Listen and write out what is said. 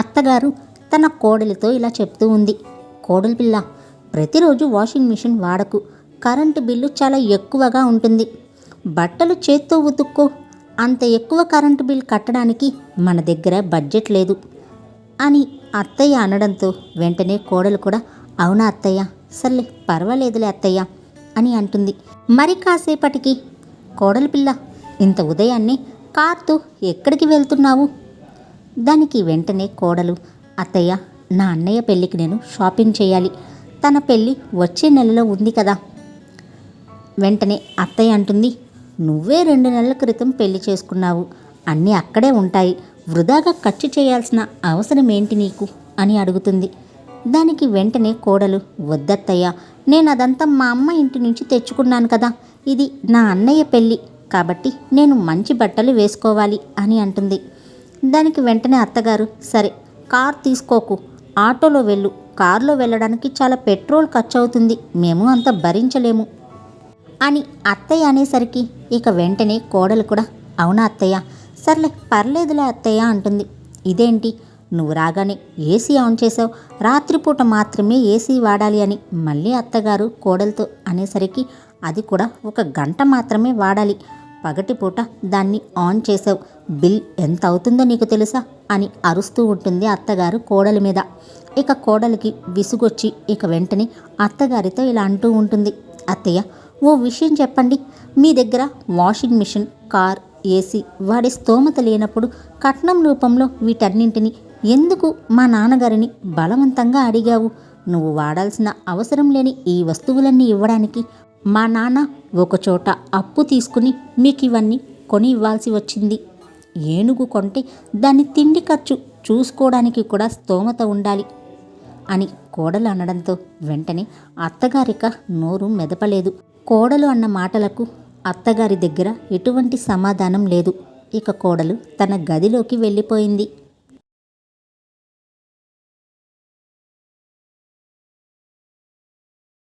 అత్తగారు తన కోడలితో ఇలా చెప్తూ ఉంది. కోడలి పిల్ల, ప్రతిరోజు వాషింగ్ మిషన్ వాడకు, కరెంటు బిల్లు చాలా ఎక్కువగా ఉంటుంది. బట్టలు చేత్తో ఉతుక్కో, అంత ఎక్కువ కరెంటు బిల్ కట్టడానికి మన దగ్గర బడ్జెట్ లేదు అని అత్తయ్య అనడంతో వెంటనే కోడలు కూడా అవునా అత్తయ్య, సర్లే పర్వాలేదులే అత్తయ్య అని అంటుంది. మరి కాసేపటికి కోడలి పిల్ల, ఇంత ఉదయాన్నే కార్తో ఎక్కడికి వెళ్తున్నావు? దానికి వెంటనే కోడలు, అత్తయ్య, నా అన్నయ్య పెళ్ళికి నేను షాపింగ్ చేయాలి, తన పెళ్ళి వచ్చే నెలలో ఉంది కదా. వెంటనే అత్తయ్య అంటుంది, నువ్వే 2 నెలల క్రితం పెళ్లి చేసుకున్నావు, అన్నీ అక్కడే ఉంటాయి, వృధాగా ఖర్చు చేయాల్సిన అవసరం ఏంటి నీకు అని అడుగుతుంది. దానికి వెంటనే కోడలు, వద్దత్తయ్య, నేను అదంతా మా అమ్మ ఇంటి నుంచి తెచ్చుకున్నాను కదా, ఇది నా అన్నయ్య పెళ్ళి కాబట్టి నేను మంచి బట్టలు వేసుకోవాలి అని అంటుంది. దానికి వెంటనే అత్తగారు, సరే కార్ తీసుకోకు, ఆటోలో వెళ్ళు, కారులో వెళ్ళడానికి చాలా పెట్రోల్ ఖర్చు అవుతుంది, మేము అంత భరించలేము అని అత్తయ్య అనేసరికి ఇక వెంటనే కోడలు కూడా అవునా అత్తయ్య, సర్లే పర్లేదులే అత్తయ్య అంటుంది. ఇదేంటి, నువ్వు రాగానే ఏసీ ఆన్ చేసావు, రాత్రిపూట మాత్రమే ఏసీ వాడాలి అని మళ్ళీ అత్తగారు కోడలతో అనేసరికి అది కూడా 1 గంట మాత్రమే వాడాలి, పగటిపూట దాన్ని ఆన్ చేసావు, బిల్ ఎంత అవుతుందో నీకు తెలుసా అని అరుస్తూ ఉంటుంది అత్తగారు కోడలి మీద. ఇక కోడలికి విసుగొచ్చి ఇక వెంటనే అత్తగారితో ఇలా అంటూ ఉంటుంది. అత్తయ్య, ఓ విషయం చెప్పండి, మీ దగ్గర వాషింగ్ మిషన్, కార్, ఏసీ వాడే స్తోమత లేనప్పుడు కట్నం రూపంలో వీటన్నింటినీ ఎందుకు మా నాన్నగారిని బలవంతంగా అడిగావు? నువ్వు వాడాల్సిన అవసరం లేని ఈ వస్తువులన్నీ ఇవ్వడానికి మా నాన్న ఒకచోట అప్పు తీసుకుని మీకు ఇవన్నీ కొని ఇవ్వాల్సి వచ్చింది. ఏనుగు కొంటే దాని తిండి ఖర్చు చూసుకోవడానికి కూడా స్తోమత ఉండాలి అని కోడలు అనడంతో వెంటనే అత్తగారిక నోరు మెదపలేదు. కోడలు అన్న మాటలకు అత్తగారి దగ్గర ఎటువంటి సమాధానం లేదు. ఇక కోడలు తన గదిలోకి వెళ్ళిపోయింది.